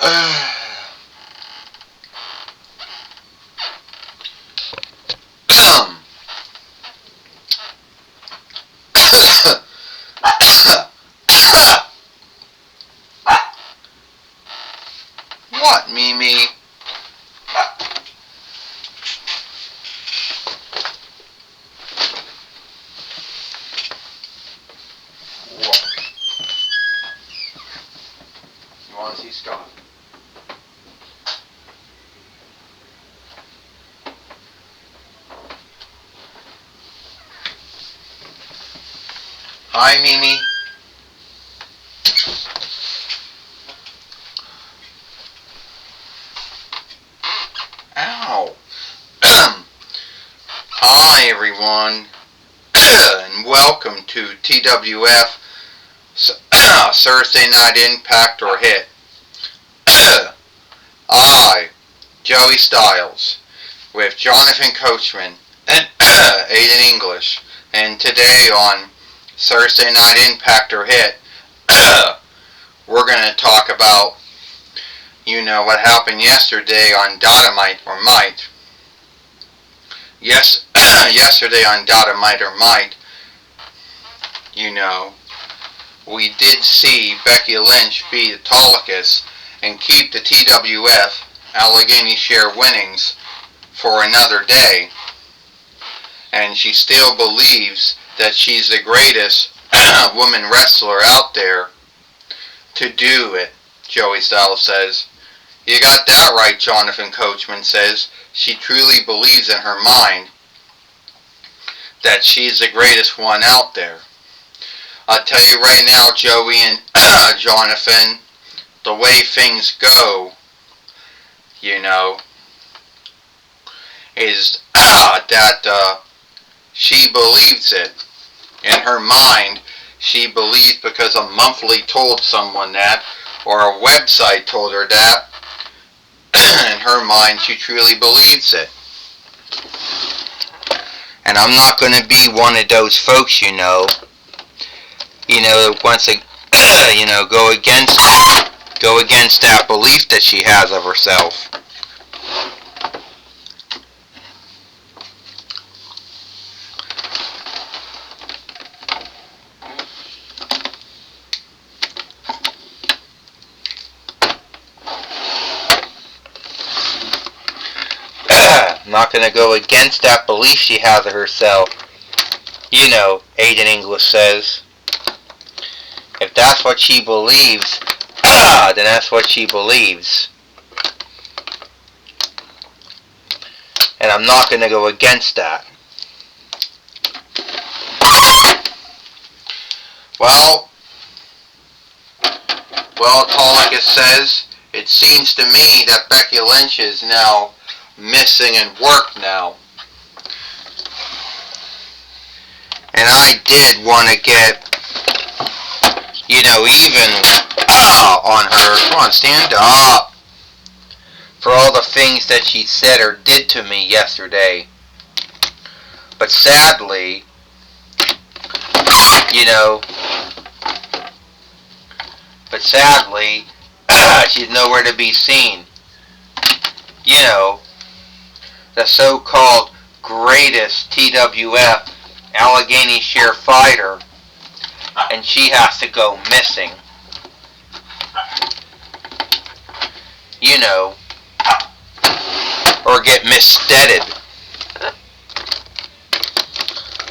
What, Mimi? You want to see Scott? Hi, Mimi. Ow. Hi, everyone, and welcome to TWF Thursday Night Impact or Hit. I, Joey Styles, with Jonathan Coachman and Aiden English, and today on Thursday Night Impact or Hit, we're going to talk about, what happened yesterday on Dynamite or Might. Yes, yesterday on Dynamite or Might, we did see Becky Lynch beat Autolycus and keep the TWF Allegheny share winnings for another day. And she still believes that she's the greatest woman wrestler out there to do it, Joey Styles says. You got that right, Jonathan Coachman says. She truly believes in her mind that she's the greatest one out there. I'll tell you right now, Joey and Jonathan, the way things go, is that she believes it. In her mind, she believes because a monthly told someone that, or a website told her that. In her mind, she truly believes it. And I'm not going to be one of those folks, wants to, go against that belief that she has of herself. Not going to go against that belief she has of herself. Aiden English says. If that's what she believes, then that's what she believes. And I'm not going to go against that. Well, Autolycus says, it seems to me that Becky Lynch is now missing in work now. And I did want to get, even on her. Come on, stand up. For all the things that she said or did to me yesterday. But sadly, she's nowhere to be seen. The so-called greatest TWF Allegheny share fighter, and she has to go missing. Or get missteaded.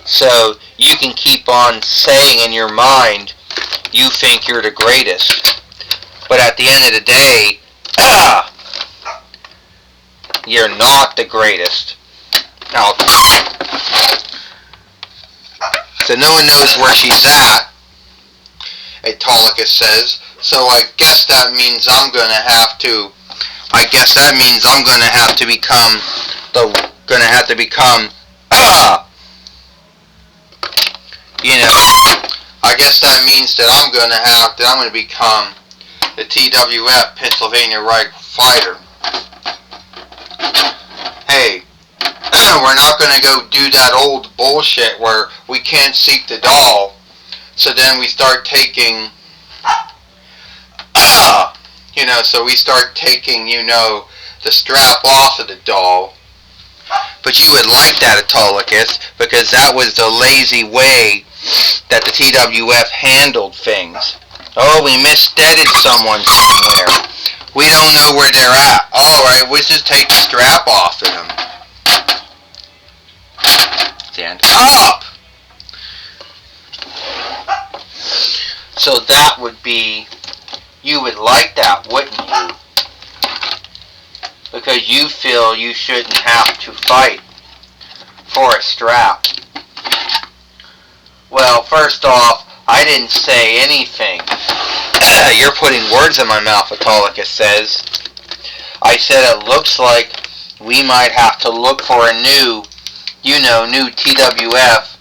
So you can keep on saying in your mind you think you're the greatest, but at the end of the day, you're not the greatest. Now, so no one knows where she's at, Autolycus says. So I guess that means I'm gonna have to become I guess that means that I'm gonna become the TWF Pennsylvania Right fighter. Hey, we're not going to go do that old bullshit where we can't seek the doll, so then we start taking, so we start taking, the strap off of the doll. But you would like that, Autolycus, because that was the lazy way that the TWF handled things. Oh, we missteaded someone somewhere. We don't know where they're at. Alright, we'll just take the strap off of them. Stand up! So that would be, you would like that, wouldn't you? Because you feel you shouldn't have to fight for a strap. Well, first off, I didn't say anything. You're putting words in my mouth, Autolycus says. I said it looks like we might have to look for a new TWF,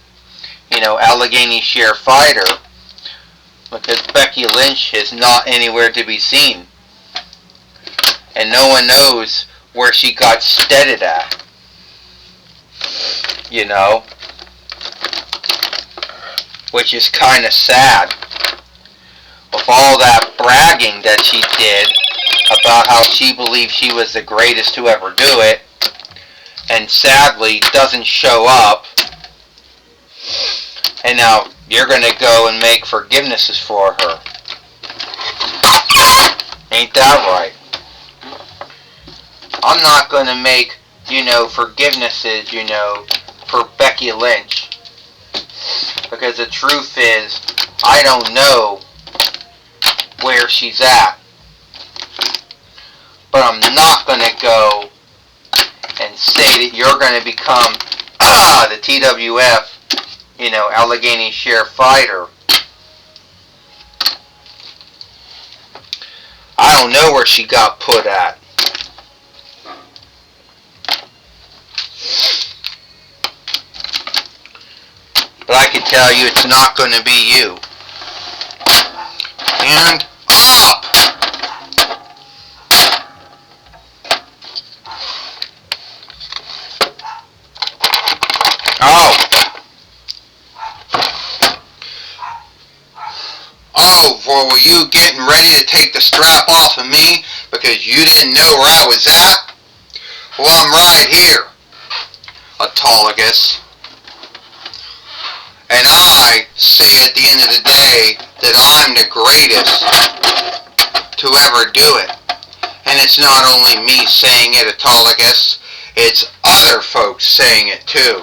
Allegheny Share fighter, because Becky Lynch is not anywhere to be seen. And no one knows where she got steaded at. Which is kind of sad. With all that bragging that she did about how she believed she was the greatest to ever do it, and sadly doesn't show up, and now you're going to go and make forgivenesses for her. Ain't that right? I'm not going to make, forgivenesses, for Becky Lynch. Because the truth is, I don't know where she's at. But I'm not going to go and say that you're going to become the TWF, Allegheny Share fighter. I don't know where she got put at. But I can tell you it's not going to be you. And up! Or were you getting ready to take the strap off of me because you didn't know where I was at? Well, I'm right here, Autolycus. And I say at the end of the day that I'm the greatest to ever do it. And it's not only me saying it, Autolycus. It's other folks saying it too.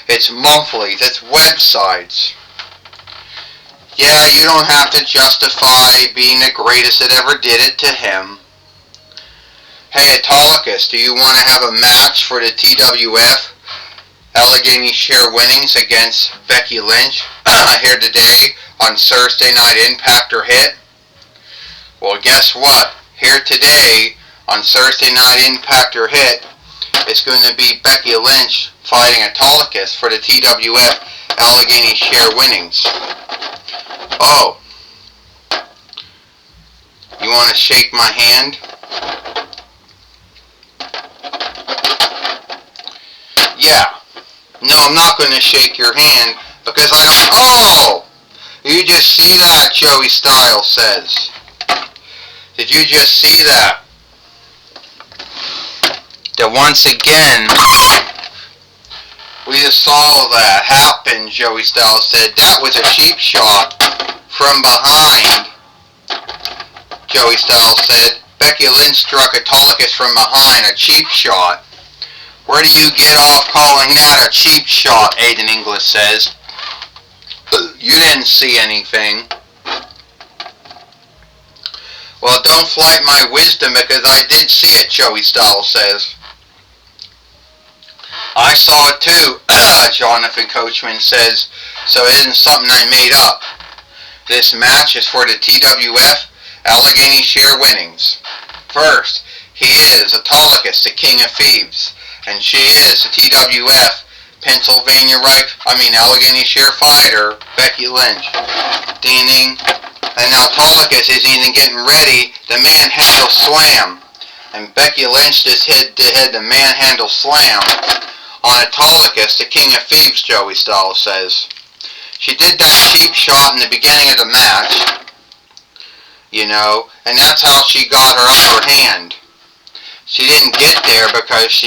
It's monthlies, it's websites. Yeah, you don't have to justify being the greatest that ever did it to him. Hey, Autolycus, do you want to have a match for the TWF Allegheny Share winnings against Becky Lynch here today on Thursday Night Impact or Hit? Well, guess what? Here today on Thursday Night Impact or Hit, it's going to be Becky Lynch fighting Autolycus for the TWF Allegheny Share winnings. Oh, you want to shake my hand? Yeah. No, I'm not going to shake your hand because I don't... Oh! You just see that, Joey Styles says. Did you just see that? That once again, we just saw that happen, Joey Styles said. That was a cheap shot from behind, Joey Styles said. Becky Lynch struck Autolycus from behind, a cheap shot. Where do you get off calling that a cheap shot, Aiden English says. You didn't see anything. Well, don't flight my wisdom because I did see it, Joey Styles says. I saw it too, Jonathan Coachman says, so it isn't something I made up. This match is for the TWF Allegheny Share winnings. First, he is Autolycus, the King of Thieves, and she is the TWF Allegheny Share fighter, Becky Lynch. Ding ding. And Autolycus is even getting ready the manhandle slam. And Becky Lynch just hit the manhandle slam on Autolycus, the King of Thieves, Joey Styles says. She did that cheap shot in the beginning of the match. and that's how she got her upper hand. She didn't get there because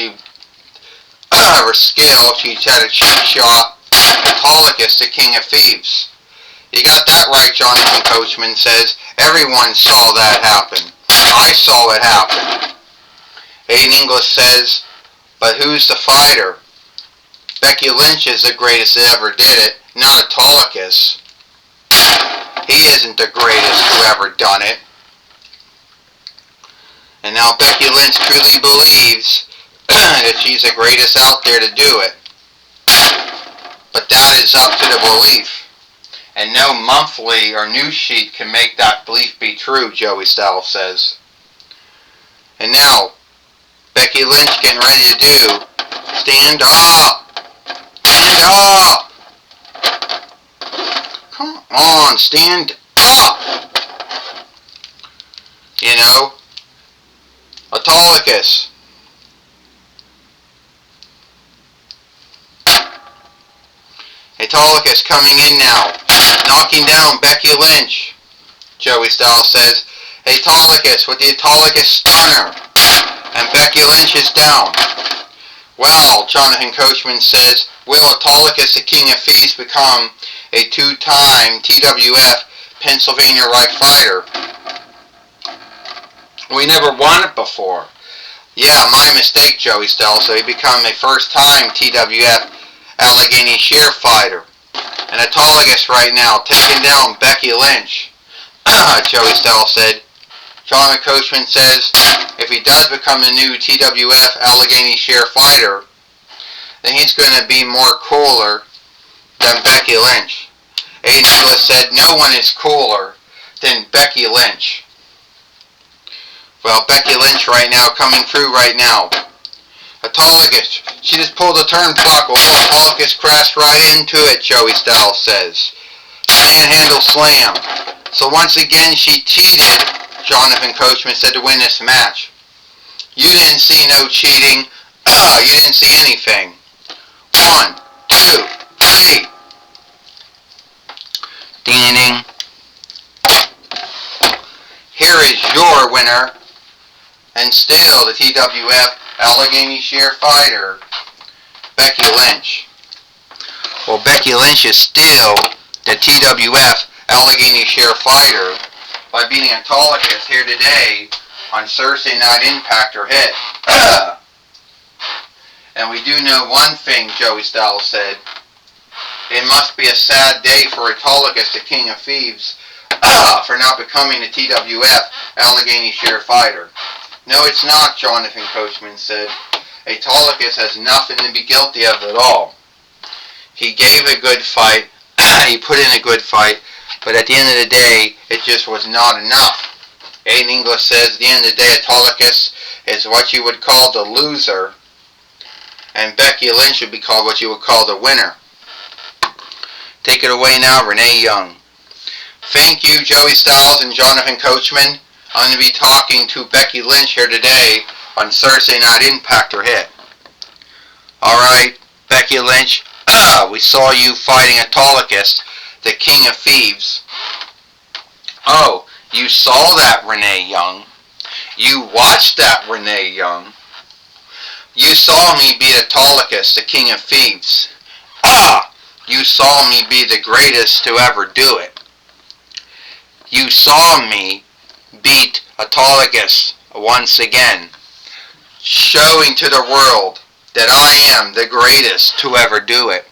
her skill, she had a cheap shot Autolycus, the King of Thieves. You got that right, Jonathan Coachman says. Everyone saw that happen. I saw it happen. Aiden English says, but who's the fighter? Becky Lynch is the greatest that ever did it, not Autolycus. He isn't the greatest who ever done it. And now Becky Lynch truly believes that she's the greatest out there to do it. But that is up to the belief. And no monthly or news sheet can make that belief be true, Joey Styles says. And now, Becky Lynch getting ready to do, stand up! Stand up! Come on, stand up! Autolycus. Autolycus coming in now, knocking down Becky Lynch. Joey Styles says, Autolycus with the Autolycus stunner. And Becky Lynch is down. Well, Jonathan Coachman says, will Autolycus, the King of Thieves, become a two-time TWF Pennsylvania Right fighter? We never won it before. Yeah, my mistake, Joey Styles. So he become a first-time TWF Allegheny Share fighter. And Autolycus right now taking down Becky Lynch. Joey Styles said. Jonathan Coachman says if he does become a new TWF Allegheny Share fighter, then he's going to be more cooler than Becky Lynch. Aiden English said no one is cooler than Becky Lynch. Well, Becky Lynch right now coming through right now. Autolycus, she just pulled a turnbuckle. Autolycus crashed right into it, Joey Styles says. Manhandle slam. So once again she cheated, Jonathan Coachman said, to win this match. You didn't see no cheating. You didn't see anything. 1, 2, 3. Ding ding. Here is your winner, and still the TWF Allegheny Share fighter, Becky Lynch. Well, Becky Lynch is still the TWF Allegheny Share fighter by beating Autolycus here today on Thursday Night Impact or Hit. And we do know one thing, Joey Styles said. It must be a sad day for Autolycus, the King of Thieves, for not becoming a TWF Allegheny Share fighter. No, it's not, Jonathan Coachman said. Autolycus has nothing to be guilty of at all. He gave a good fight. He put in a good fight. But at the end of the day, it just was not enough. Aiden English says, at the end of the day, Autolycus is what you would call the loser. And Becky Lynch would be called what you would call the winner. Take it away now, Renee Young. Thank you, Joey Styles and Jonathan Coachman. I'm going to be talking to Becky Lynch here today on Thursday Night Impact or Hit. Alright, Becky Lynch, we saw you fighting Autolycus, the King of Thieves. Oh, you saw that, Renee Young. You watched that, Renee Young. You saw me beat Autolycus, the King of Thieves. You saw me be the greatest to ever do it. You saw me beat Autolycus once again, showing to the world that I am the greatest to ever do it.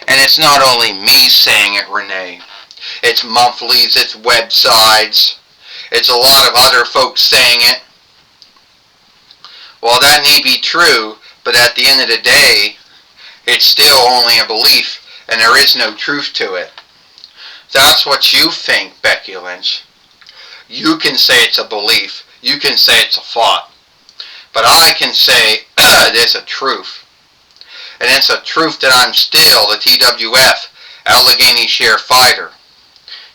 And it's not only me saying it, Renee. It's monthlies, it's websites, it's a lot of other folks saying it. Well, that may be true, but at the end of the day, it's still only a belief, and there is no truth to it. That's what you think, Becky Lynch. You can say it's a belief. You can say it's a thought. But I can say it is a truth. And it's a truth that I'm still the TWF Allegheny Share fighter.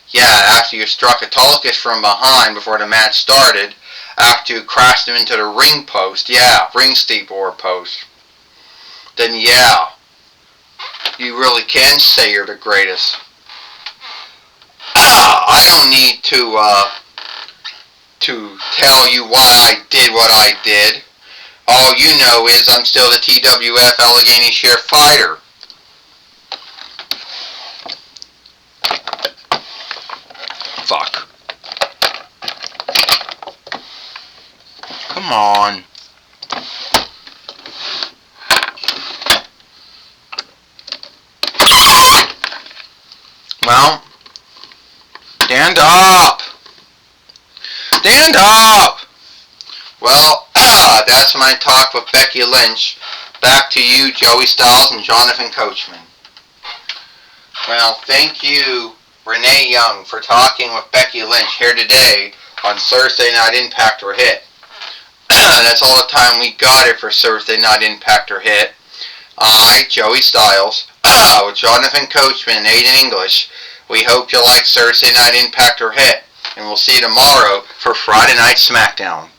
Yeah, after you struck Autolycus from behind before the match started, after you crashed him into the ring post, ring steeple post, then yeah, you really can say you're the greatest. I don't need to to tell you why I did what I did. All you know is I'm still the TWF Allegheny Sheriff fighter. Fuck. Come on. Well, stand up. Stand up. Well, that's my talk with Becky Lynch. Back to you, Joey Styles and Jonathan Coachman. Well, thank you, Renee Young, for talking with Becky Lynch here today on Thursday Night Impact or Hit. That's all the time we got it for Thursday Night Impact or Hit. I, Joey Styles, with Jonathan Coachman and Aiden English, we hope you like Thursday Night Impact or Hit, and we'll see you tomorrow for Friday Night SmackDown.